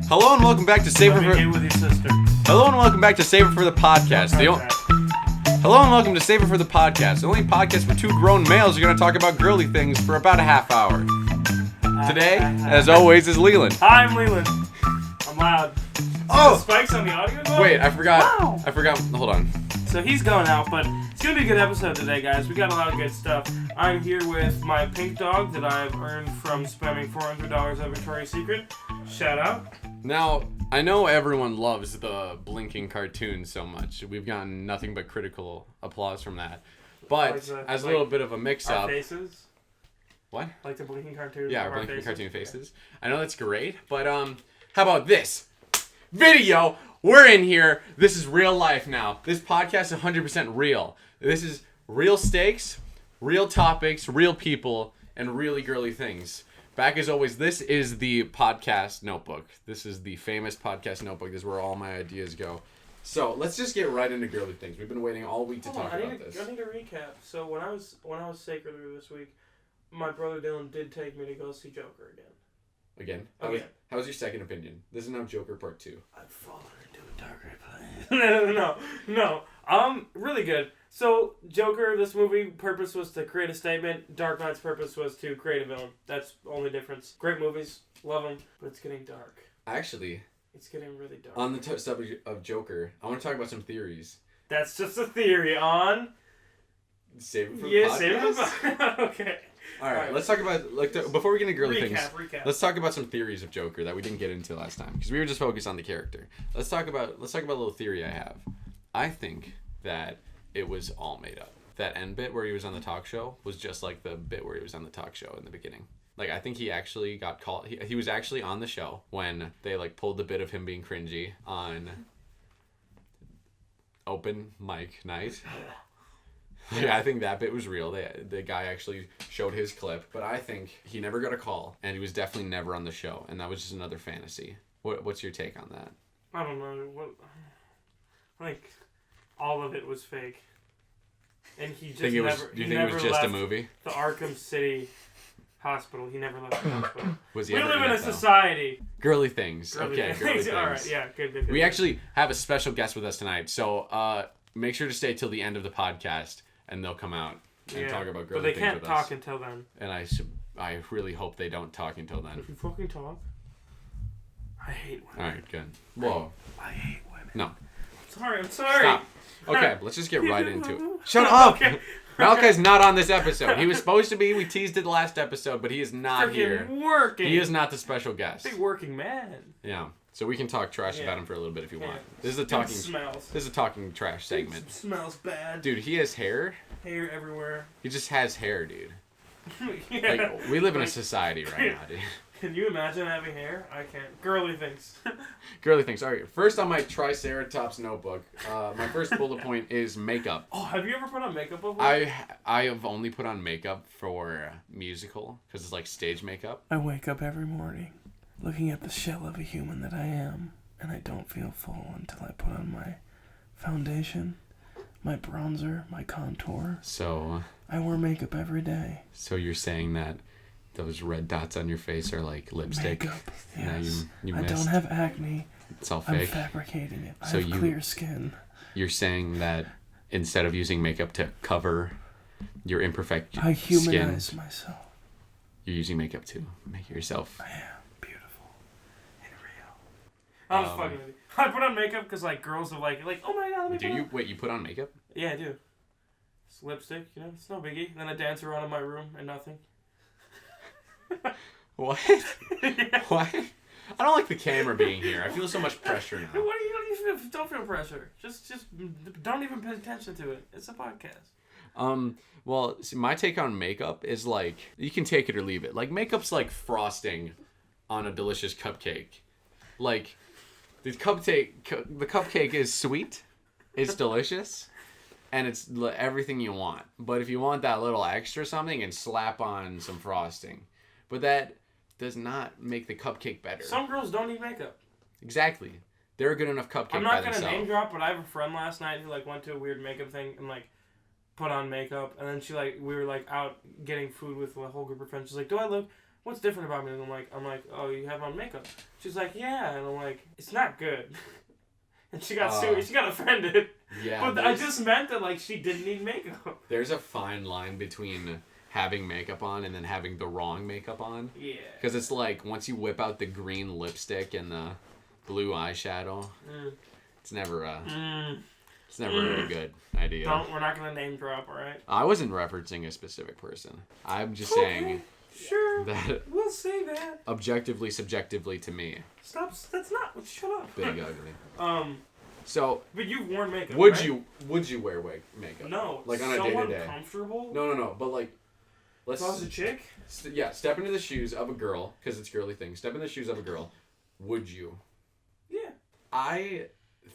Hello and welcome back to Savor for. With your sister. Hello and welcome back to Savor for the Podcast. Hello and welcome to Savor for the Podcast, the only podcast where two grown males are going to talk about girly things for about a half hour. Today, as always, is Leland. Hi, I'm Leland. I'm loud. Oh! Spikes on the audio though? Wait, I forgot. Wow. Hold on. So he's going out, but it's going to be a good episode today, guys. We got a lot of good stuff. I'm here with my pink dog that I've earned from spending $400 at Victoria's Secret. Shout out. Now, I know everyone loves the blinking cartoon so much. We've gotten nothing but critical applause from that. But as a little bit of a mix-up... Our faces? What? Like the blinking cartoon? Yeah, our blinking cartoon faces. I know that's great, but how about this? Video! We're in here. This is real life now. This podcast is 100% real. This is real stakes, real topics, real people, and really girly things. Back as always, this is the podcast notebook. This is the famous podcast notebook. This is where all my ideas go. So let's just get right into girly things. We've been waiting all week to talk about this. I need to recap. So when I was sick earlier this week, my brother Dylan did take me to go see Joker again. Again? How was your second opinion? This is now Joker Part 2. I've fallen into a darker place. No. Really good. So, Joker, this movie, purpose was to create a statement. Dark Knight's purpose was to create a villain. That's the only difference. Great movies. Love them. But it's getting dark. Actually... It's getting really dark. On the subject of Joker, I want to talk about some theories. That's just a theory on... Save it for the podcast? Save it for the Okay. Alright, let's talk about... before we get into girly things, recap. Let's talk about some theories of Joker that we didn't get into last time. Because we were just focused on the character. Let's talk about a little theory I have. I think that it was all made up. That end bit where he was on the talk show was just like the bit where he was on the talk show in the beginning. Like, I think he actually got called... He was actually on the show when they, like, pulled the bit of him being cringy on open mic night. Yeah, I think that bit was real. The guy actually showed his clip. But I think he never got a call, and he was definitely never on the show. And that was just another fantasy. What's your take on that? I don't know. I think all of it was fake. And he just do you think it was just a movie? The Arkham City hospital. He never left the hospital. Was he we ever live in a though? Society. Girly things. Girly things. All right, yeah, good. We actually have a special guest with us tonight, so make sure to stay till the end of the podcast, and they'll come out and talk about girly things with us. But they can't talk until then. And I really hope they don't talk until then. If you fucking talk, I hate women. All right, good. Whoa. I hate women. No. I'm sorry. Stop. Okay, let's just get right into it. Shut up! Okay. Malachi's not on this episode. He was supposed to be. We teased it last episode, but he is not here. Working. He is not the special guest. Big working man. Yeah. So we can talk trash about him for a little bit if you want. This is a talking trash segment. It smells bad. Dude, he has hair. Hair everywhere. He just has hair, dude. Yeah. Like, we live in a society right now, dude. Can you imagine having hair? I can't. Girly things. Girly things. All right. First on my Triceratops notebook, my first bullet point is makeup. Oh, have you ever put on makeup before? I have only put on makeup for musical because it's like stage makeup. I wake up every morning looking at the shell of a human that I am, and I don't feel full until I put on my foundation, my bronzer, my contour. So I wear makeup every day. So you're saying that those red dots on your face are like lipstick? Makeup, yes. You I missed. don't have acne. It's all fake. I'm fabricating it. So I have clear skin. You're saying that instead of using makeup to cover your imperfect I humanize skin, myself. You're using makeup to make yourself. I am beautiful and real. I was fucking with you. I put on makeup because like girls are like, oh my god, let me put on. Wait, you put on makeup? Yeah, I do. It's lipstick, it's no biggie. And then I dance around in my room and nothing. What? Yeah. What? I don't like the camera being here. I feel so much pressure now. What do you don't feel pressure. Just don't even pay attention to it. It's a podcast. Well, see, my take on makeup is like you can take it or leave it. Like makeup's like frosting on a delicious cupcake. Like the cupcake is sweet, it's delicious, and it's everything you want. But if you want that little extra something, and slap on some frosting. But that does not make the cupcake better. Some girls don't need makeup. Exactly. They're a good enough cupcake by themselves. I'm not going to name drop, but I have a friend last night who like went to a weird makeup thing and like put on makeup, and then we were like out getting food with a whole group of friends. She's like, "Do I look? What's different about me?" And I'm like, "Oh, you have on makeup." She's like, "Yeah," and I'm like, "It's not good." And she got she got offended. Yeah. But I just meant that like she didn't need makeup. There's a fine line between having makeup on and then having the wrong makeup on. Yeah. Because it's like once you whip out the green lipstick and the blue eyeshadow, it's never it's never a good idea. We're not gonna name drop, alright? I wasn't referencing a specific person. I'm just saying. Sure. That we'll say that. Objectively, subjectively to me. Stop. That's not. Shut up. Big ugly. So. But you've worn makeup. Would right? Would you wear makeup? No. Like on a day-to-day. Comfortable. No. But like, let's. If I was a chick. Step into the shoes of a girl because it's a girly thing. Step in the shoes of a girl. Would you? Yeah. I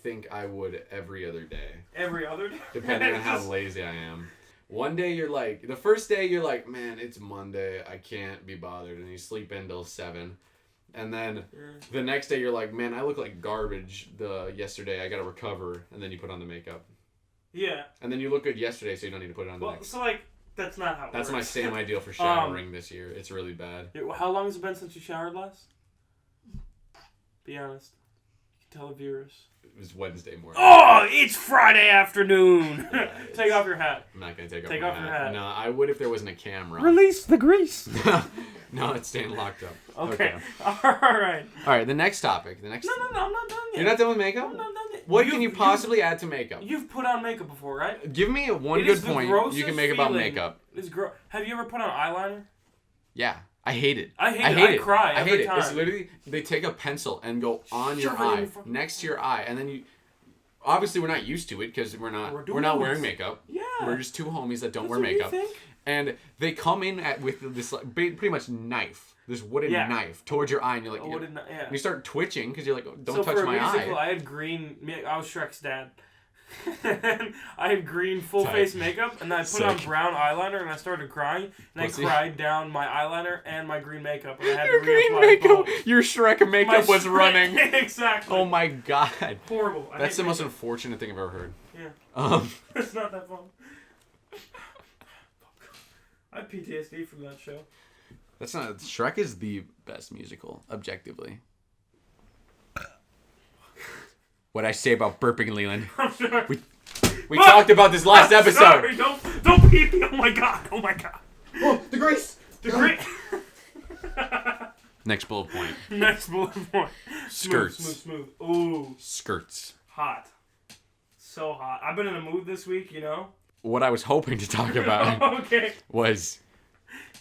think I would every other day. Every other day. Depending on how lazy I am. One day you're like, the first day you're like, man, it's Monday, I can't be bothered, and you sleep in till 7. And then the next day you're like, man, I look like garbage yesterday, I gotta recover, and then you put on the makeup. Yeah. And then you look good yesterday, so you don't need to put it on the next. So like, that's not how it That's works. my same ideal for showering this year. It's really bad. How long has it been since you showered last? Be honest. You can tell the viewers. It was Wednesday morning. Oh, it's Friday afternoon. Yeah, take off your hat. I'm not gonna take off your hat. No, I would if there wasn't a camera. Release the grease. No, it's staying locked up. Okay. All right. All right. The next topic. No, I'm not done yet. You're not done with makeup? I'm not done yet. What can you possibly add to makeup? You've put on makeup before, right? Give me one good point you can make about makeup. Have you ever put on eyeliner? Yeah. I hate it. I hate it. I cry every time. It's literally, they take a pencil and go on your eye, next to your eye, and then you... Obviously, we're not used to it because we're not wearing makeup. Yeah. We're just two homies that don't wear makeup. And they come in with this pretty much knife, this wooden knife towards your eye, and you're like, and you start twitching because you're like, don't touch my eye. I had green. I was Shrek's dad. I had green full face makeup, and then I put on brown eyeliner, and I started crying, and I cried down my eyeliner and my green makeup, and I had your to green reapply makeup, both. your Shrek makeup was running. Exactly. Oh my god. Horrible. That's the most unfortunate thing I've ever heard. Yeah. It's not that fun. I have PTSD from that show. That's not. Shrek is the best musical, objectively. What I say about burping, Leland? I'm sorry. We talked about this last episode. Sorry, don't pee me. Oh my god. Oh, the grease. The grease. Next bullet point. Skirts. Smooth. Ooh. Skirts. Hot. So hot. I've been in a mood this week, you know? What I was hoping to talk about okay. was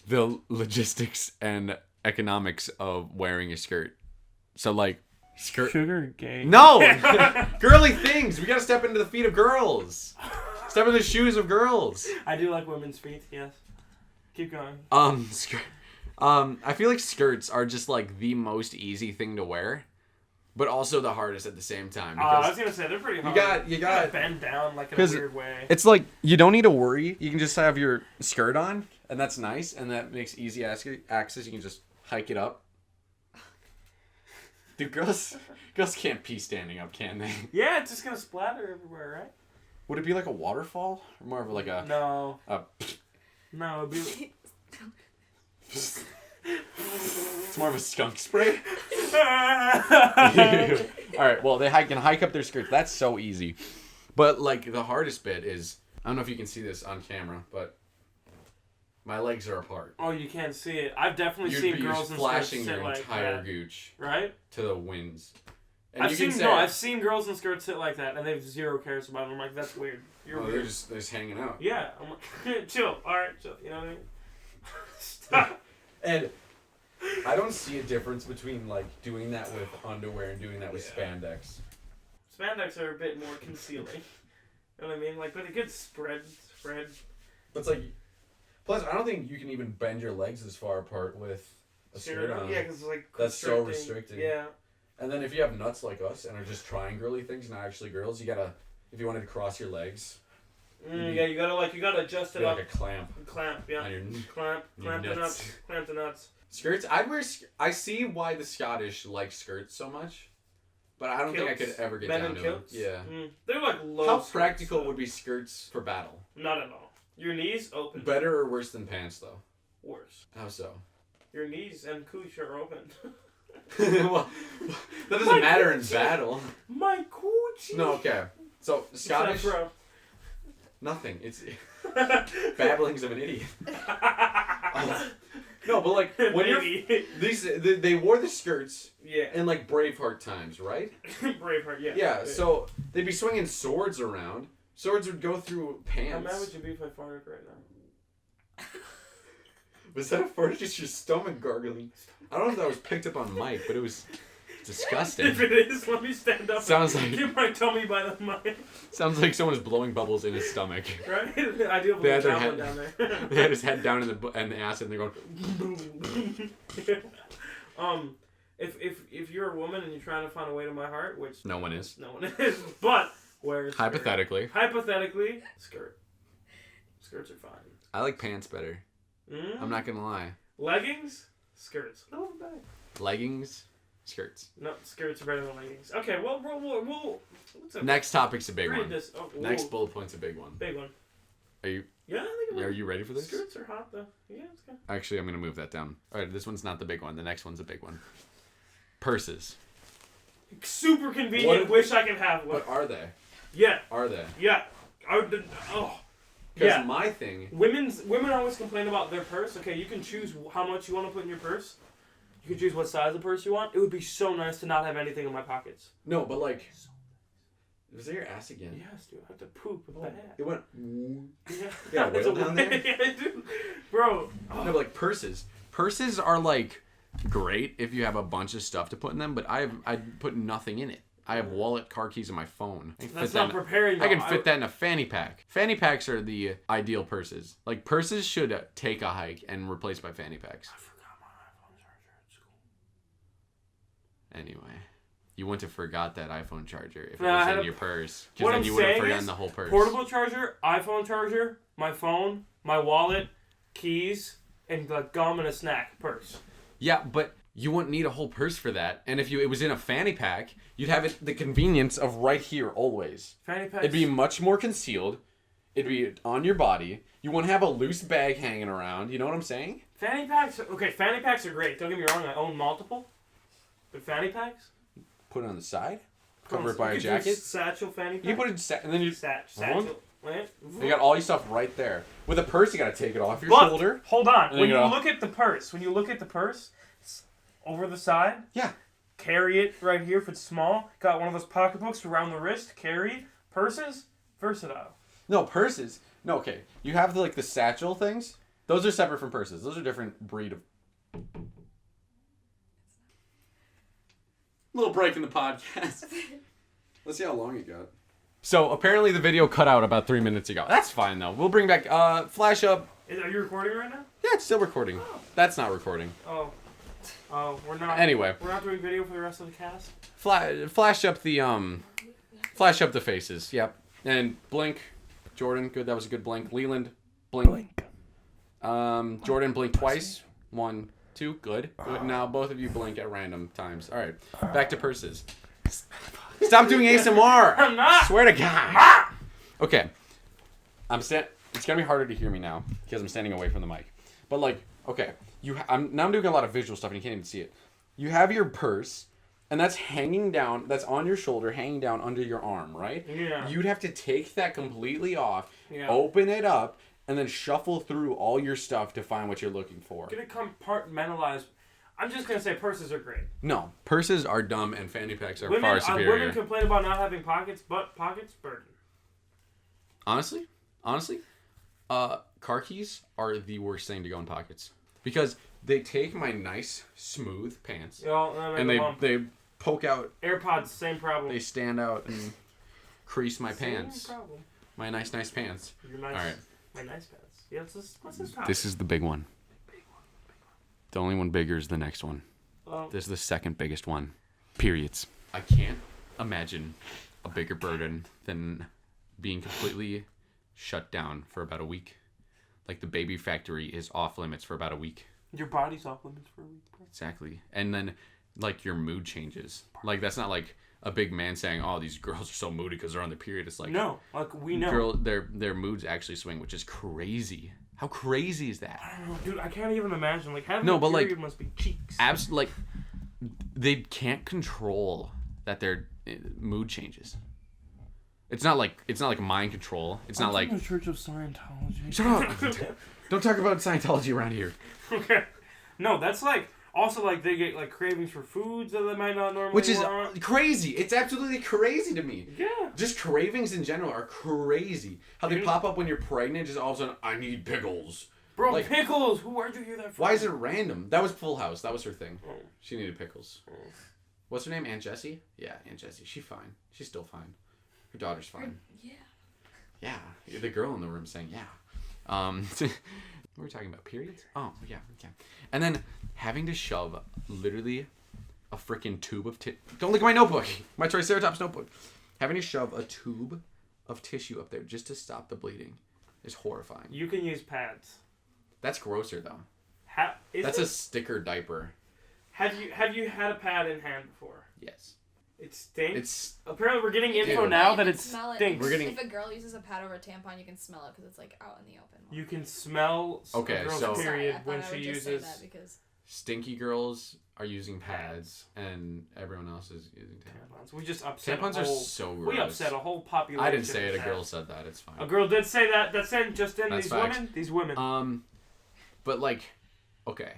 the logistics and economics of wearing a skirt. So, like, skirt. Sugar gang. No! Girly things! We gotta step into the feet of girls. Step in the shoes of girls. I do like women's feet, yes. Keep going. I feel like skirts are just, like, the most easy thing to wear. But also the hardest at the same time. I was gonna say they're pretty hard. You got bend down like in a weird way. It's like you don't need to worry. You can just have your skirt on, and that's nice, and that makes easy access. You can just hike it up. Dude, girls can't pee standing up, can they? Yeah, it's just gonna splatter everywhere, right? Would it be like a waterfall, or more of like a no? No, it'd be. It's more of a skunk spray. All right, well, they can hike up their skirts. That's so easy. But, like, the hardest bit is... I don't know if you can see this on camera, but... My legs are apart. Oh, you can't see it. I've definitely seen girls in skirts sit your like entire that. gooch. Right? To the winds. And I've seen girls in skirts sit like that, and they have zero cares about it. I'm like, that's weird. You're weird. They're just hanging out. Yeah. I'm like, chill. All right, chill. You know what I mean? Stop. And... I don't see a difference between, like, doing that with underwear and doing that with spandex. Spandex are a bit more concealing. You know what I mean? Like, but a good spread. But it's like... Plus, I don't think you can even bend your legs as far apart with a skirt on. Yeah, because it's like... That's so restricting. Yeah. And then if you have nuts like us and are just trying girly things, not actually girls, you gotta... If you wanted to cross your legs... yeah, you gotta adjust it up. Like a clamp. Clamp, yeah. On your clamp the nuts. Clamp the nuts. Skirts, I see why the Scottish like skirts so much, but I don't think I could ever get down to them. Yeah. They're like low. How practical would be skirts for battle? Not at all. Your knees open. Better or worse than pants, though? Worse. How so? Your knees and cooch are open. Well, that doesn't matter in battle. My coochie. No, okay. So, Scottish... Nothing. It's... Babblings of an idiot. No, but like, when they wore the skirts in like Braveheart times, right? Braveheart, yeah. Yeah, so they'd be swinging swords around. Swords would go through pants. How mad would you be if I farted right now? Was that a fart or just your stomach gargling? I don't know if that was picked up on mic, but it was disgusting. If it is, let me stand up and get my tummy by the mic. Sounds like someone is blowing bubbles in his stomach. Right? I do have a javelin down there. They had his head down in the acid and they're going... If you're a woman and you're trying to find a way to my heart, which... No one is. But... Where's hypothetically, skirt. Skirts are fine. I like pants better. I'm not gonna lie. Leggings, skirts. No, back. Leggings, skirts. No, skirts are better than leggings. Okay, well, next topic's a big one. Oh, next bullet point's a big one. Big one. Are you? Yeah, I think. Are you ready for this? Skirts are hot though. Yeah, it's good. Actually, I'm gonna move that down. All right, this one's not the big one. The next one's a big one. Purses. Super convenient. Wish I could have one. But are they? Yeah. Are they? Yeah. Because my thing... Women always complain about their purse. Okay, you can choose how much you want to put in your purse. You can choose what size of purse you want. It would be so nice to not have anything in my pockets. No, but like... Was that your ass again? Yes, dude. I have to poop with that. It went... Yeah, a whale down there? Yeah, I do. Bro. No, but like purses. Purses are like great if you have a bunch of stuff to put in them, but I put nothing in it. I have wallet, car keys, and my phone. That's not preparing. I can fit that in a fanny pack. Fanny packs are the ideal purses. Like, purses should take a hike and replaced by fanny packs. I forgot my iPhone charger at school. Anyway, you wouldn't have forgot that iPhone charger if it was in your purse. Because then you would have forgotten the whole purse. Portable charger, iPhone charger, my phone, my wallet, keys, and like gum and a snack purse. Yeah, but... You wouldn't need a whole purse for that. And if it was in a fanny pack, you'd have the convenience of right here always. Fanny packs. It'd be much more concealed. It'd be on your body. You wouldn't have a loose bag hanging around. You know what I'm saying? Fanny packs. Okay, fanny packs are great. Don't get me wrong. I own multiple. But fanny packs? Put it on the side. Cover it by a jacket. Satchel fanny pack. You put it and then you... Satchel. You got all your stuff right there. With a purse, you got to take it off your shoulder. Hold on. When you look at the purse, over the side. Yeah. Carry it right here if it's small. Got one of those pocketbooks around the wrist. Carry. Purses. Versatile. No, purses. No, okay. You have the satchel things. Those are separate from purses. Those are different breed of... Little break in the podcast. Let's see how long it got. So, apparently the video cut out about 3 minutes ago. That's fine, though. We'll bring back... flash up... Are you recording right now? Yeah, it's still recording. Oh. That's not recording. Oh, we're not. Anyway, we're not doing video for the rest of the cast. Flash up the faces. Yep, and blink. Jordan, good. That was a good blink. Leland, blink. Jordan, blink twice. 1, 2, good. Now both of you blink at random times. All right, back to purses. Stop doing ASMR. I'm not. Swear to God. Okay, it's gonna be harder to hear me now because I'm standing away from the mic. But like, okay. I'm doing a lot of visual stuff and you can't even see it. You have your purse, and that's hanging down, that's on your shoulder, hanging down under your arm, right? Yeah. You'd have to take that completely off, open it up, and then shuffle through all your stuff to find what you're looking for. Gonna compartmentalize. I'm just gonna say purses are great. No, purses are dumb and fanny packs are far superior. Women complain about not having pockets, but pockets burden. Honestly, car keys are the worst thing to go in pockets. Because they take my nice, smooth pants, and they poke out. AirPods, same problem. They stand out and crease my pants. Same problem. My nice pants. Your nice, all right. My nice pants. Yeah, what's this topic? This is the big one. The only one bigger is the next one. This is the second biggest one. Periods. I can't imagine a bigger burden than being completely shut down for about a week. Like the baby factory is off limits for about a week. Your body's off limits for a week, bro. Exactly. And then, like, your mood changes. Like, that's not like, a big man saying, "Oh, these girls are so moody because they're on their period." It's like no, like we know. Their moods actually swing, which is crazy. How crazy is that? I don't know, dude. I can't even imagine. Like having a period must be cheeks. Like they can't control that their mood changes. It's not like mind control. It's not like the Church of Scientology. Shut up! Don't talk about Scientology around here. Okay. No, that's like also like they get like cravings for foods that they might not normally Which is want. crazy. It's absolutely crazy to me. Yeah. Just cravings in general are crazy. How they pop up when you're pregnant, just all of a sudden, I need pickles. Bro, like, pickles! Where'd you hear that from? Why is it random? That was Full House. That was her thing. Oh. She needed pickles. Oh. What's her name? Aunt Jessie? Yeah, Aunt Jessie. She's fine. She's still fine. Her daughter's fine. Yeah. Yeah. The girl in the room saying, yeah. We were talking about periods? Oh, yeah. Okay. And then having to shove literally a freaking tube of don't look at my notebook. My Triceratops notebook. Having to shove a tube of tissue up there just to stop the bleeding is horrifying. You can use pads. That's grosser though. That's a sticker diaper. Have you had a pad in hand before? Yes. It stinks. Apparently we're getting info now that it stinks. If a girl uses a pad over a tampon, you can smell it because it's like out in the open. You can smell a girl's period when she uses. Stinky girls are using pads, and everyone else is using tampons. We just upset. Tampons are so gross. We upset a whole population. I didn't say it. A girl said that. It's fine. A girl did say that. That's in just in That's these facts. women. These women. But like, okay,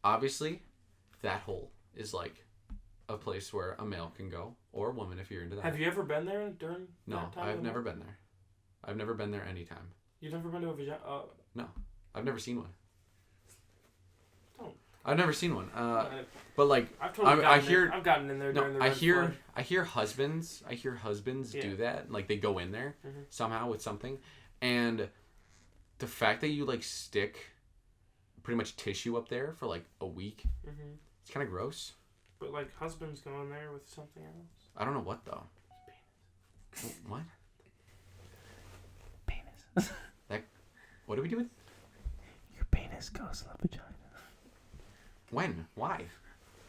obviously, that hole is like a place where a male can go, or a woman if you're into that. Have you ever been there during? No, that time I've never been there. I've never been there anytime. You've never been to a vagina? No, I've never seen one. Don't. I've never seen one. But like, I've gotten in there during the I hear husbands do that. Like they go in there somehow with something, and the fact that you like stick pretty much tissue up there for like a week, it's kind of gross. But like husbands go in there with something else. I don't know what though. What? Penis. What do we do with? Your penis goes in the vagina. When? Why?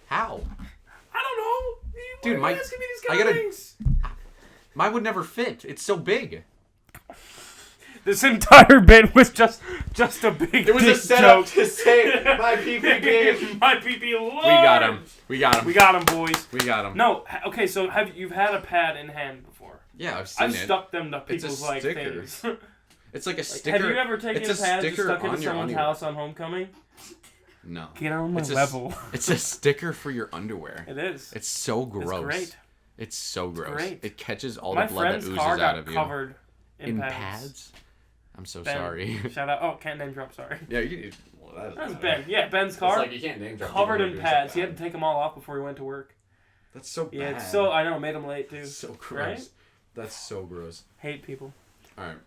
How? I don't know. Dude, Why are you asking me these kind of things? Mine would never fit. It's so big. This entire bit was just a big. It was a setup to say my PP game. My PP large. We got him. We got him, boys. We got him. No, okay. So you've had a pad in hand before? Yeah, I've stuck them to people's like sticker. things. It's like a sticker. Have you ever taken a pad and stuck it in someone's house on homecoming? No. Get on my level. It's a sticker for your underwear. It is. It's so gross. It's great. It's so gross. Great. It catches all the blood that oozes out of you. My friend's car got covered in pads. I'm so Ben, sorry. Shout out. Oh, can't name drop. Sorry. Yeah, That's Ben. Yeah, Ben's car. It's like you can't name drop. Covered in pads. He had to take them all off before he went to work. That's so bad. Yeah, it's so. I know. Made him late too. So gross. Right? That's so gross. Hate people. All right.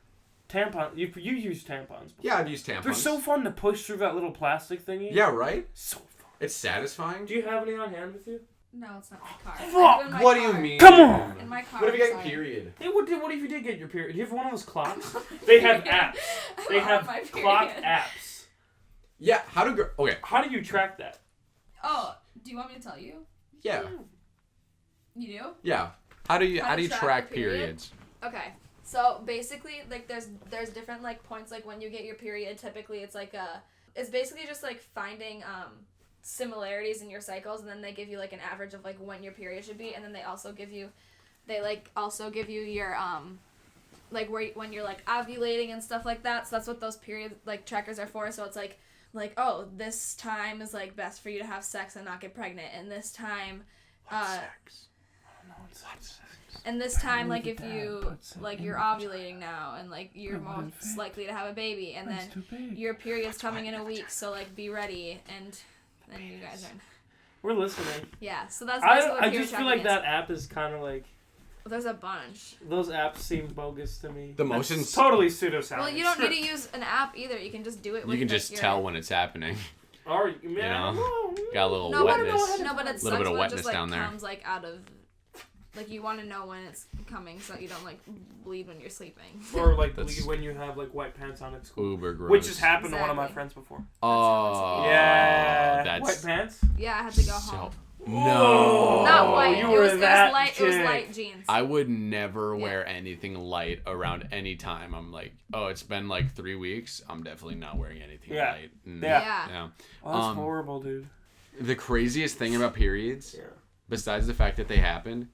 Tampon. You use tampons before. Yeah, I've used tampons. They're so fun to push through that little plastic thingy. Yeah, right? So fun. It's satisfying. Do you have any on hand with you? No, it's not my car. Fuck! What do you mean? Come on! In my car. What if you got a period? Hey, what if you did get your period? Do you have one of those clocks? They have apps. They have clock apps. Yeah, how do you track that? Oh, do you want me to tell you? Yeah. You do? Yeah. How do you track periods? Okay. So basically, like there's different like points like when you get your period. Typically, it's like it's basically just like finding similarities in your cycles, and then they give you like an average of like when your period should be, and then they also give you your like when you're like ovulating and stuff like that. So that's what those period like trackers are for. So it's like oh, this time is like best for you to have sex and not get pregnant, and this time sex? and this time like if you like you're ovulating now and like you're most likely to have a baby, and then your period's coming in a week, so like be ready, and then you guys are. We're listening. Yeah, so that's basically what I just feel like that app is kind of like. There's a bunch. Those apps seem bogus to me. The motions totally pseudoscience. Well, you don't need to use an app either. You can just do it. You can just tell when it's happening. Or man, got a little wetness. No, but it's a little bit of wetness just, like, down there. Comes like out of. Like, you want to know when it's coming so that you don't, like, bleed when you're sleeping. Or, like, bleed when you have, like, white pants on at school. Uber gross. Which has happened to one of my friends before. Oh. Yeah. That's white pants? Yeah, I had to go home. No. Not white. You It were was that light. It was chick. light jeans. I would never wear anything light around any time. I'm like, oh, it's been like 3 weeks. I'm definitely not wearing anything light. Yeah. Oh, that's horrible, dude. The craziest thing about periods, besides the fact that they happen,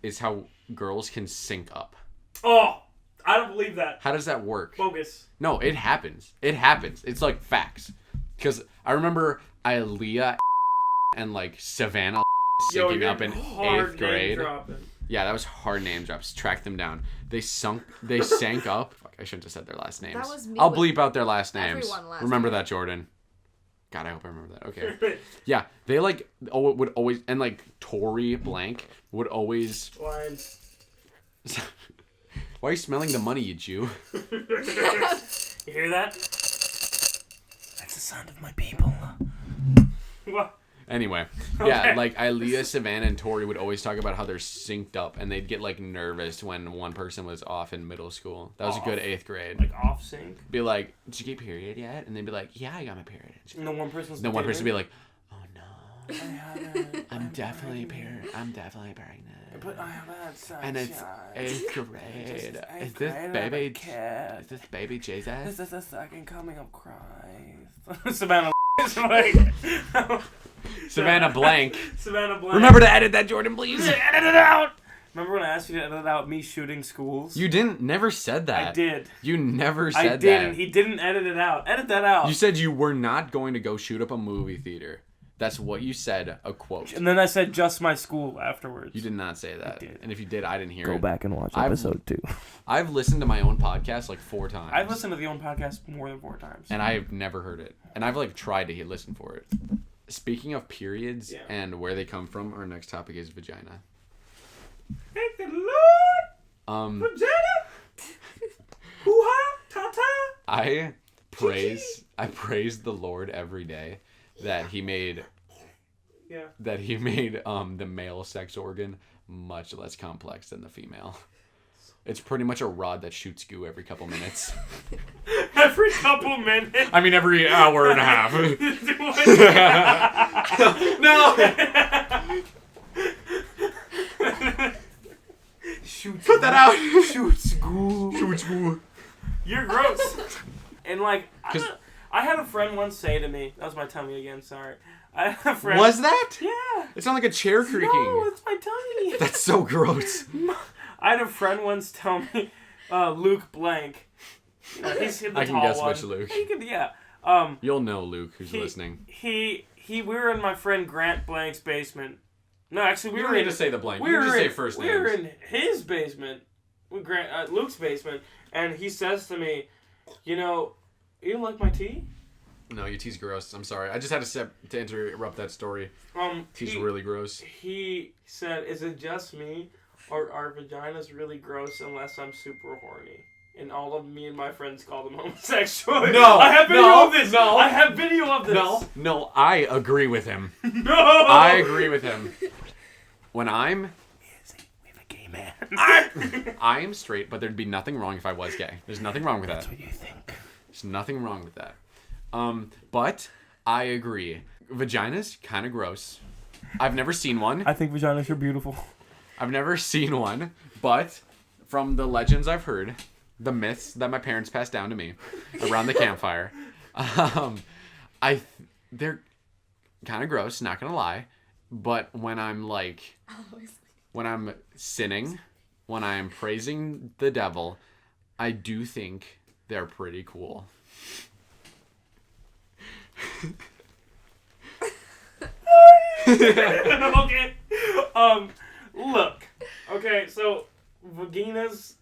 is how girls can sync up. Oh, I don't believe that. How does that work? Bogus. No, it happens. It happens. It's like facts. Because I remember Aaliyah and like Savannah syncing up in 8th grade. Yeah, that was hard name drops. Track them down. They sank up. Fuck, I shouldn't have said their last names. That was me I'll with bleep out their last names. everyone last Remember year. that, Jordan. God, I hope I remember that. Okay. Yeah, they like would always, and like Tori Blank would always. Lines. Why are you smelling the money, you Jew? You hear that? That's the sound of my people. What? Anyway, yeah, Okay. like Aaliyah, Savannah, and Tori would always talk about how they're synced up, and they'd get like nervous when one person was off in middle school. That was a good 8th grade. Like off sync. Be like, "Did you get period yet?" And they'd be like, "Yeah, I got my period." And the one person's. Then one person would be like, "Oh no, I haven't. I'm definitely pregnant. But I haven't had sex. And it's yet. 8th grade. It's Is this grade, I have a baby? kid. Is this baby Jesus?" This is the second coming of Christ. Savannah is like. Savannah Blank. Savannah Blank. Remember to edit that, Jordan, please. Edit it out. Remember when I asked you to edit out me shooting schools? You never said that. I did. You never said I that. didn't. He didn't edit it out. Edit that out. You said you were not going to go shoot up a movie theater. That's what you said, a quote. And then I said just my school afterwards. You did not say that. I did. And if you did, I didn't hear Go it. back and watch I've- episode 2. I've listened to my own podcast like 4 times. I've listened to the own podcast more than 4 times. And I've never heard it. And I've like tried to listen for it. Speaking of periods and where they come from, our next topic is vagina. Thank the Lord. Vagina. Hoo-ha. Ta-ta. I praise the Lord every day that he made the male sex organ much less complex than the female. It's pretty much a rod that shoots goo every couple minutes. Every couple minutes. I mean, every hour and a half. No! Shoots. Put that out! Shoots goo. Shoots goo. You're gross. And like, I had a friend once say to me, that was my tummy again, sorry. I had a friend. Was that? Yeah. It sounded like a chair creaking. No, it's my tummy. That's so gross. I had a friend once tell me, Luke Blank. He's the I can tall guess one. which Luke. He could, yeah. You'll know Luke who's listening. We were in my friend Grant Blank's basement. No, actually, We don't need to say the blank. We can just say first names. We were in his basement, Luke's basement, and he says to me, you know, you don't like my tea? No, your tea's gross. I'm sorry. I just had to interrupt that story. Tea's really gross. He said, is it just me, or are vaginas really gross unless I'm super horny? And all of me and my friends call them homosexual. No, I have video of this. no. I have video of this. No, I agree with him. No. I agree with him. When I'm... We have a gay man. I am straight, but there'd be nothing wrong if I was gay. There's nothing wrong with that. That's what you think. There's nothing wrong with that. But I agree. Vagina's kind of gross. I've never seen one. I think vaginas are beautiful. I've never seen one, but from the legends I've heard, the myths that my parents passed down to me around the campfire, they're kind of gross, not gonna lie. But when I'm when I'm sinning, when I'm praising the devil, I do think they're pretty cool. Okay. Look. Okay, so vaginas.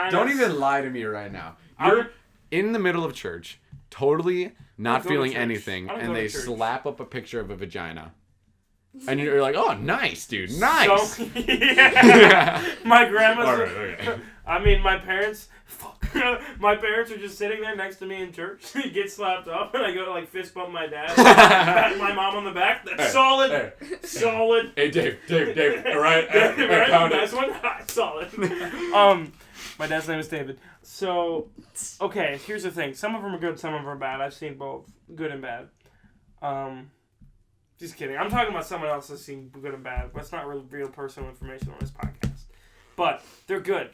Don't even lie to me right now. You're in the middle of church, totally not go to feeling church. anything, I don't and go to they church. slap up a picture of a vagina. And you're like, oh, nice, dude, nice. So, yeah. My grandma's. All right, okay. I mean, my parents. Fuck. My parents are just sitting there next to me in church. He gets slapped up, and I go to like fist bump my dad, pat my mom on the back. That's solid. Hey. Solid. Hey, Dave, all right? Right? Pound Nice it. one. Solid. My dad's name is David. So, okay, here's the thing. Some of them are good, some of them are bad. I've seen both, good and bad. Just kidding. I'm talking about someone else that's seen good and bad. That's not real personal information on this podcast. But they're good.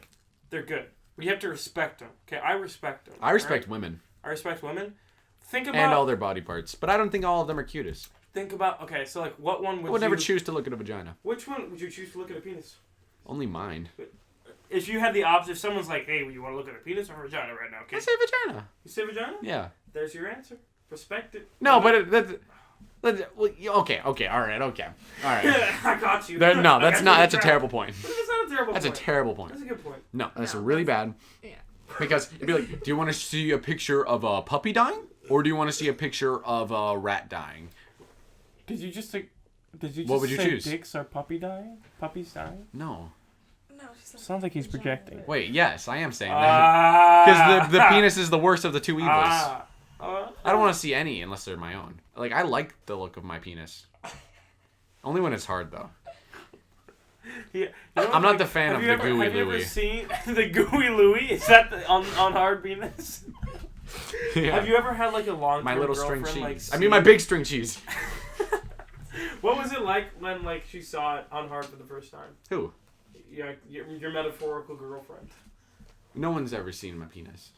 They're good. We have to respect them. Okay, I respect them. I respect women. I respect women. Think about... And all their body parts. But I don't think all of them are cutest. Think about... Okay, so like what one would I would never choose to look at a vagina. Which one would you choose to look at a penis? Only mine. If you had the option, if someone's like, hey, you want to look at a penis or a vagina right now? Okay. I say vagina. You say vagina? Yeah. There's your answer. Respect it. No, but okay, all right. I got you. No, that's a terrible point. That's not a terrible point. That's a terrible point. That's a good point. No, that's really bad. Yeah. Because it'd be like, do you want to see a picture of a puppy dying? Or do you want to see a picture of a rat dying? Did you just say choose? dicks are puppies dying? No. No, she said Sounds like he's projecting. Wait, yes, I am saying that. Because the penis is the worst of the two evils. I don't want to see any unless they're my own. Like, I like the look of my penis. Only when it's hard, though. Yeah, I'm not the fan of the gooey Have you ever Louie. seen the gooey Louie? Is that on hard penis? Yeah. Have you ever had like a long My little string girlfriend, cheese. like, I mean, my big string cheese. What was it like when like she saw it on hard for the first time? Who? Yeah, your metaphorical girlfriend. No one's ever seen my penis.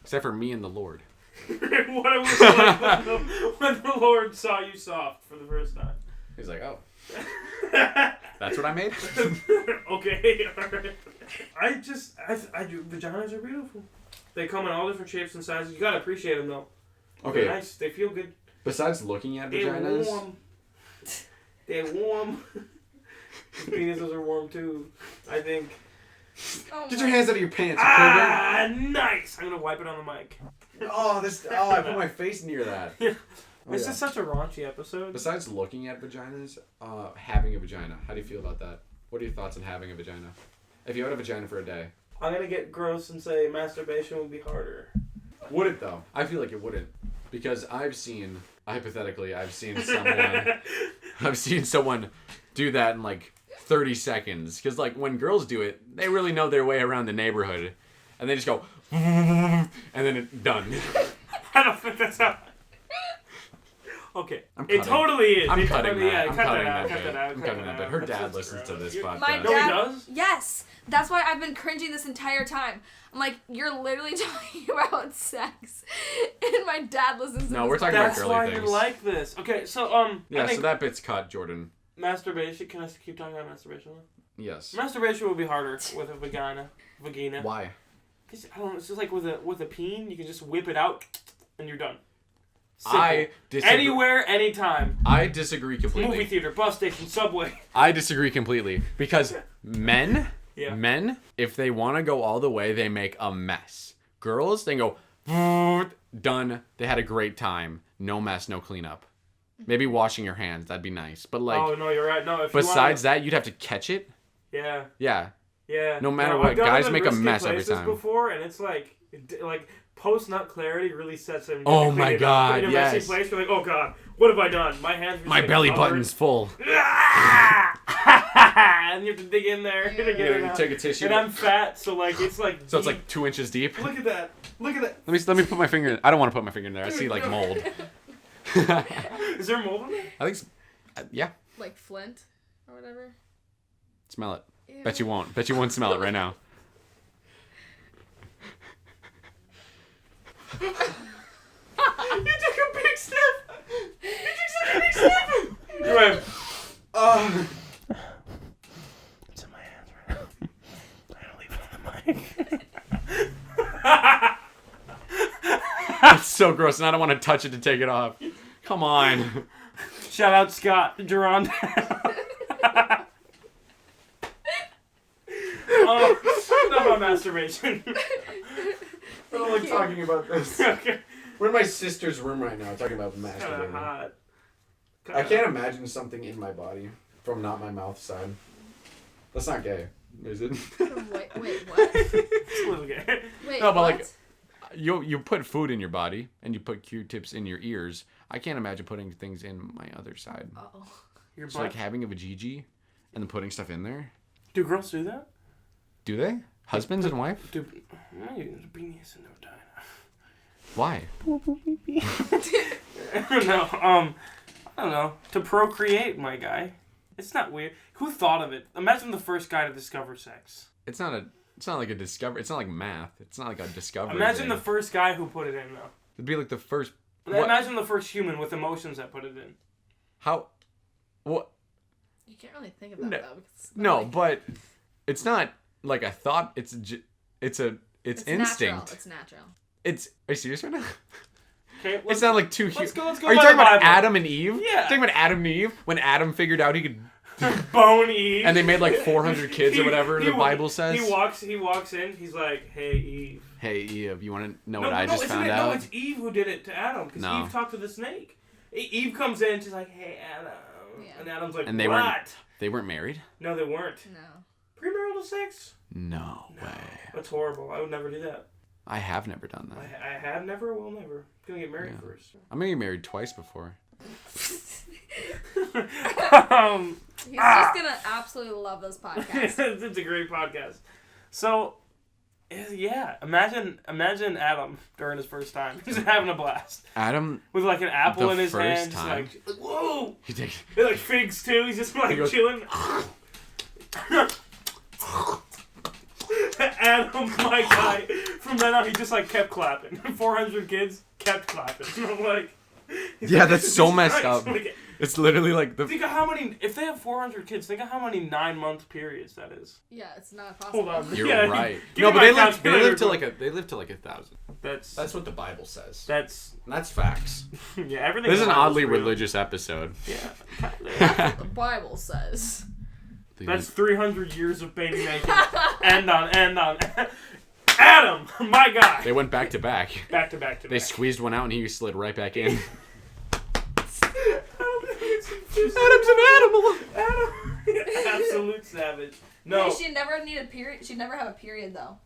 Except for me and the Lord. What it was like when the Lord saw you soft for the first time. He's like, oh. That's what I made? Okay, alright. I do. Vaginas are beautiful. They come in all different shapes and sizes. You gotta appreciate them though. Okay. They're nice. They feel good. Besides looking at They're vaginas... warm. They're warm. Penises are warm too, I think. Oh Get your hands out of your pants, you Nice! I'm gonna wipe it on the mic. I put my face near that. Yeah. This is such a raunchy episode. Besides looking at vaginas, having a vagina. How do you feel about that? What are your thoughts on having a vagina? If you had a vagina for a day. I'm gonna get gross and say masturbation would be harder. Would it though? I feel like it wouldn't. Because I've seen someone do that in like 30 seconds. Because like when girls do it, they really know their way around the neighborhood. And they just go, and then it's done. I don't think that's how... Okay. It totally is. I'm cutting that. Cut I'm cutting that bit. Her dad That's listens to gross. this podcast. My No, he dad, does? Yes. That's why I've been cringing this entire time. I'm like, you're literally talking about sex. And my dad listens to No, this we're talking about That's girly why things. you like this. Okay, so, Yeah, I think so that bit's cut, Jordan. masturbation... Can I keep talking about masturbation? Yes. Masturbation would be harder with a vagina. Why? 'Cause, I don't know, it's just like with a peen, you can just whip it out, and you're done. Simple. I disagree. Anywhere, anytime. I disagree completely. Movie theater, bus station, subway. I disagree completely because men, Yeah. if they want to go all the way, they make a mess. Girls, they go done. They had a great time. No mess, no cleanup. Maybe washing your hands, that'd be nice. But like, Oh no, you're right. No, if besides that, you'd have to catch it. Yeah. Yeah. Yeah. No matter what, I've done guys it in make a risky mess every places time. Before, and it's like post nut clarity really sets in. Oh my God, in a yes. messy place, you're like, oh God, what have I done? My hands. Were My like, belly covered. button's full. And you have to dig in there to get it out. Take a tissue. And I'm fat, so like it's like. So it's deep. like 2 inches deep. Look at that. Look at that. Let me put my finger in. I don't want to put my finger in there. I see like mold. Is there mold in there? I think, yeah. Like Flint or whatever. Smell it. Ew. Bet you won't. Bet you won't smell it right now. You took a big sniff. You took such a big sniff. You went. It's in my hands right now. I'm gonna leave it on the mic. It's so gross, and I don't want to touch it to take it off. Come on. Shout out Scott Durand. Enough about masturbation. I don't like talking about this. Okay. We're in my sister's room right now talking about Kind of masturbating. hot. I can't imagine something in my body from not my mouth side. That's not gay, is it? Wait, what? It's a little gay. Wait, No, but what? like, you put food in your body and you put Q-tips in your ears. I can't imagine putting things in my other side. Uh-oh. Your So like having a vajiji and then putting stuff in there. Do girls do that? Do they? Husbands and wife? Do penis in the vagina? Why? No. I don't know. To procreate, my guy. It's not weird. Who thought of it? Imagine the first guy to discover sex. It's not like a discovery. It's not like math. It's not like a discovery. Imagine thing. the first guy who put it in, though. It'd be like the first. Imagine the first human with emotions that put it in. How? What? You can't really think about that. No, but it's not like a thought. It's instinct. Natural. It's natural. Are you serious right now? Okay, it's not like two Let's go Are you by talking the about Bible. Adam and Eve? Yeah. Talking about Adam and Eve when Adam figured out he could bone Eve, and they made like 400 kids or whatever the Bible says. He walks in. He's like, "Hey Eve." Hey Eve, you want to know what I just found out? No, it's Eve who did it to Adam because Eve talked to the snake. Eve comes in. She's like, "Hey Adam," and Adam's like, and they weren't married? No, they weren't. No. Premarital sex? No way. That's horrible. I would never do that. I have never done that. I have never, will never. I'm gonna get married first. I'm gonna get married twice before. He's just gonna absolutely love this podcast. It's a great podcast. So, yeah, imagine Adam during his first time. He's having a blast. Adam with like an apple in his hand, first time. just like whoa. He takes like figs too. He's just like chilling. Adam, my guy. From then on, he just like kept clapping. 400 kids kept clapping. I'm like, yeah, that's so messed up. Like, it's literally like the. Think of how many. If they have 400 kids, think of how many 9-month periods that is. Yeah, it's not possible. Hold on. You're right. No, but they live to like 1,000. That's what the Bible says. That's facts. Yeah, everything. This is an oddly religious episode. Yeah. That's what the Bible says. That's 300 years of baby making. End on. Adam, my guy. They went back to back. Back to back. They squeezed one out and he slid right back in. Adam's an animal. Adam, absolute savage. No, Hey, she'd never need a period. She'd never have a period though.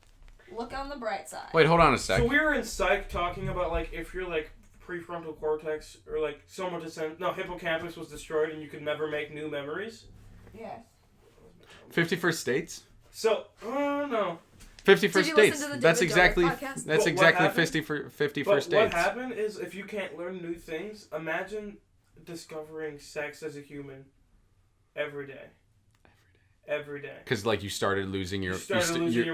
Look on the bright side. Wait, hold on a sec. So we were in psych talking about like if your like prefrontal cortex or like hippocampus was destroyed and you could never make new memories. Yeah. 51st States? So, no. 51st States. That's exactly 51st States. States. What happened is if you can't learn new things, imagine discovering sex as a human every day. Every day. Because like you started losing your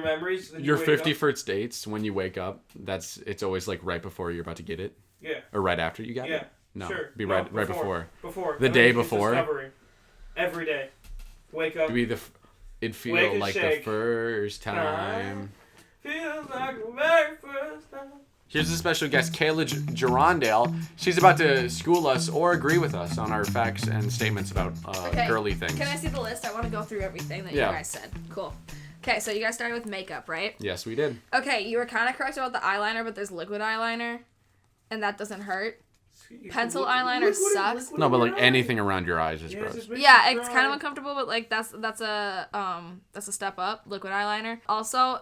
memories. Your 51st States when you wake up. It's always like right before you're about to get it. Yeah. Or right after you got it. Yeah. No, sure. right before. Before. The day before. Discovery. Every day. Wake up. It'd feel like the first time. Feels like the very first time. Here's a special guest, Kayla Gerondale. She's about to school us or agree with us on our facts and statements about girly things. Can I see the list? I want to go through everything that you guys said. Cool. Okay, so you guys started with makeup, right? Yes, we did. Okay, you were kind of correct about the eyeliner, but there's liquid eyeliner, and that doesn't hurt. Pencil eyeliner sucks. No, but like anything around your eyes is gross. Yeah, it's kind of uncomfortable, but like that's a step up. Liquid eyeliner. Also,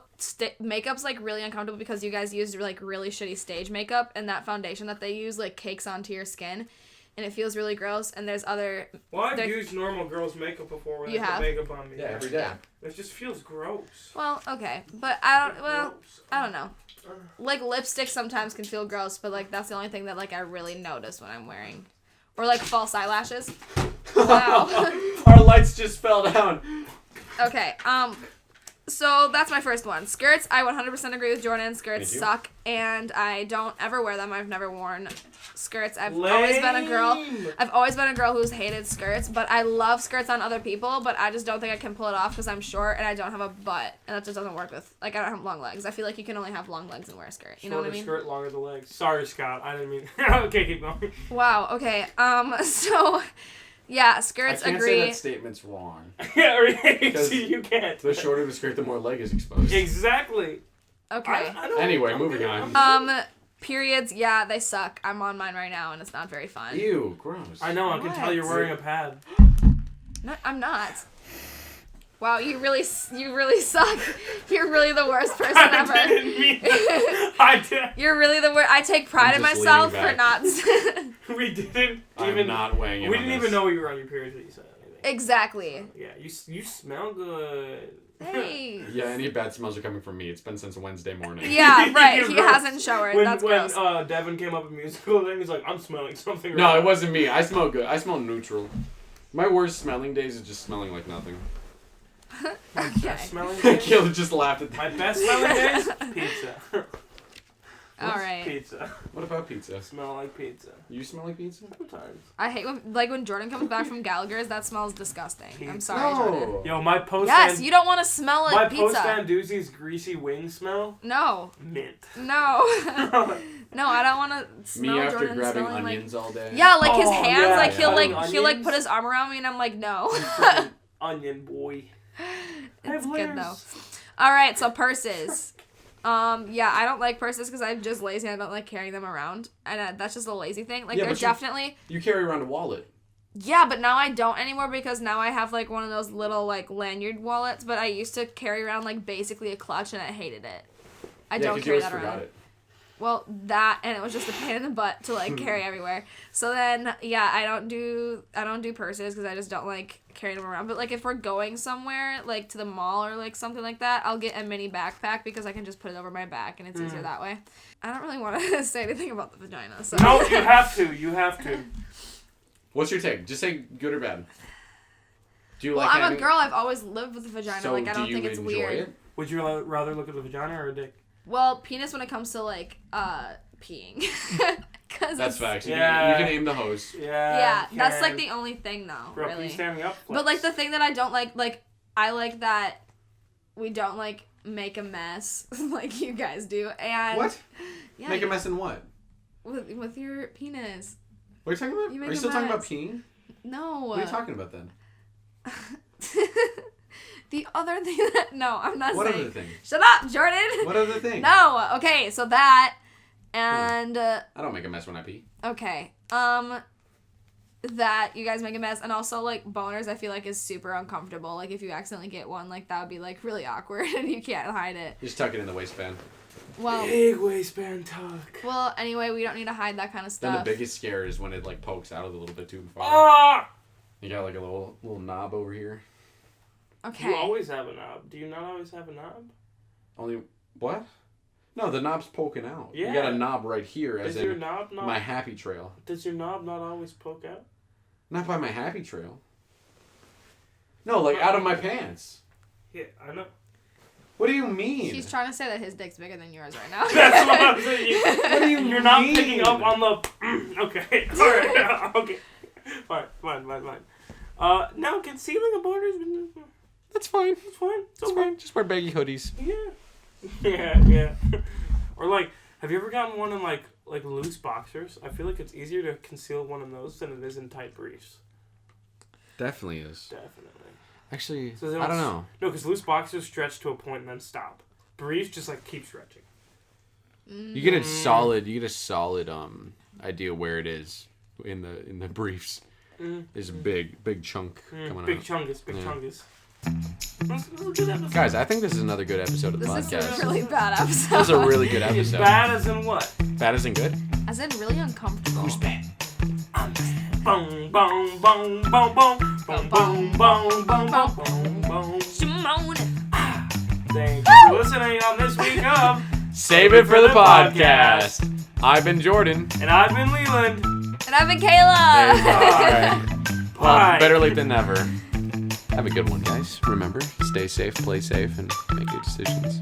makeup's like really uncomfortable because you guys used like really shitty stage makeup, and that foundation that they use like cakes onto your skin, and it feels really gross. And there's other. Well, I've used normal girls' makeup before when they put makeup on me. Yeah, every day. Yeah. It just feels gross. Well, okay, but I don't know. Like lipstick sometimes can feel gross, but like that's the only thing that like I really notice when I'm wearing, or like false eyelashes. Wow. Our lights just fell down. Okay. So that's my first one. Skirts, I 100% agree with Jordan. Skirts suck, and I don't ever wear them. I've never worn skirts. I've always been a girl who's hated skirts, but I love skirts on other people, but I just don't think I can pull it off because I'm short and I don't have a butt, and that just doesn't work with, like, I don't have long legs. I feel like you can only have long legs and wear a skirt. You know what I mean? Shorter skirt, longer the legs. Sorry, Scott. I didn't mean... Okay, keep going. Wow, okay. So... Yeah, skirts I can't agree. say that statement's wrong. Yeah, right. You can't. The shorter the skirt, the more leg is exposed. Exactly. Okay. Anyway, moving on. Periods, yeah, they suck. I'm on mine right now, and it's not very fun. Ew, gross. I know, I can tell you're wearing a pad. No, I'm not. Wow, you really suck. You're really the worst person ever. I didn't mean that. I did. You're really the worst. I take pride in myself for not... We didn't I'm even... not weighing in We on didn't this. even know you were on your period that you said. Exactly. Yeah, you smell good. Hey. Yeah, any bad smells are coming from me. It's been since Wednesday morning. Yeah, right. You're He gross. hasn't showered. When That's gross. Devin came up with musical thing, he's like, I'm smelling something. No, right it wasn't me. I smell good. I smell neutral. My worst smelling days is just smelling like nothing. My Okay. best smelling days. Caleb just laughed at My that. best smelling days. Pizza. All right. Pizza. What about pizza? Smell like pizza. You smell like pizza? Sometimes. I hate when Jordan comes back from Gallagher's. That smells disgusting. I'm sorry, Jordan. Yo, my post. Yes, you don't want to smell like My pizza. post Van Doozy's greasy wing smell. No. Mint. No. No, I don't want to smell Me after Jordan grabbing smelling onions all day. like. Yeah, like his Oh, hands. yeah, like he'll cutting like he'll like onions. put his arm around me, and I'm like, no. You freaking onion boy. It's have good though. layers. All right, so purses. Yeah, I don't like purses because I'm just lazy and I don't like carrying them around, and that's just a lazy thing. Like Yeah, they're but you- definitely. You carry around a wallet. Yeah, but now I don't anymore because now I have like one of those little like lanyard wallets. But I used to carry around like basically a clutch, and I hated it. I don't you carry always that forgot around. it. Well, that and it was just a pain in the butt to like carry everywhere. So then, yeah, I don't do purses because I just don't like carrying them around. But like if we're going somewhere, like to the mall or like something like that, I'll get a mini backpack because I can just put it over my back and it's easier that way. I don't really want to say anything about the vagina. So. No, you have to. You have to. What's your take? Just say good or bad. Do you Well, like I'm having... a girl. I've always lived with a vagina. So like I don't do you think it's enjoy weird. it? Would you rather look at the vagina or a dick? Well, penis when it comes to like peeing. Cause That's it's- facts. You Yeah. can aim the hose. Yeah, you that's like can. the only thing though, Bro, really. you standing up. But like the thing that I don't like I like that we don't like make a mess like you guys do, and What? Yeah, Make a mess in what? with your penis. What are you talking about? You Are make you a still talking about mess. peeing? No. What are you talking about then? The other thing that no, I'm not What saying. other thing? Shut up, Jordan. What other thing? No. Okay, so that and I don't make a mess when I pee. okay. That you guys make a mess, and also like boners I feel like is super uncomfortable. Like if you accidentally get one, like that would be like really awkward and you can't hide it. Just tuck it in the waistband. Well, Big waistband tuck. well, anyway, we don't need to hide that kind of Then stuff. the biggest scare is when it like pokes out a little bit too far. Ah! You got like a little knob over here. Okay. You always have a knob. Do you not always have a knob? Only what? No, the knob's poking out. Yeah. You got a knob right here, as Does your in knob not? my happy trail. Does your knob not always poke out? Not by my happy trail. No, like out of my pants. Yeah, I know. What do you mean? He's trying to say that his dick's bigger than yours right now. That's what I'm saying. What do you You're not mean? picking up on the. Okay. All right. Okay. Fine. Now concealing a boner has been. That's fine. It's fine. It's It's okay. fine. Just wear baggy hoodies. Yeah. Yeah. Or like, have you ever gotten one in like loose boxers? I feel like it's easier to conceal one in those than it is in tight briefs. Definitely is. Definitely. Actually, So they I don't know. No, because loose boxers stretch to a point and then stop. Briefs just like keep stretching. You get a solid. Idea where it is in the briefs. There's a big chunk coming Big out. chungus. Big Yeah. chungus. Let's do that. Guys, I think this is another good episode of the This podcast. is a really bad episode. This was a really good episode. Bad as in what? Bad isn't good. As in really uncomfortable. Who's bad? Boom, boom, boom, boom, boom, boom, boom, boom, boom, boom, boom. Shimon. Thank you for listening on this week of Save it for the podcast. I've been Jordan. And I've been Leland. And I've been Kayla. Alright. Well, Bye. better late than never. Have a good one, guys. Remember, stay safe, play safe, and make good decisions.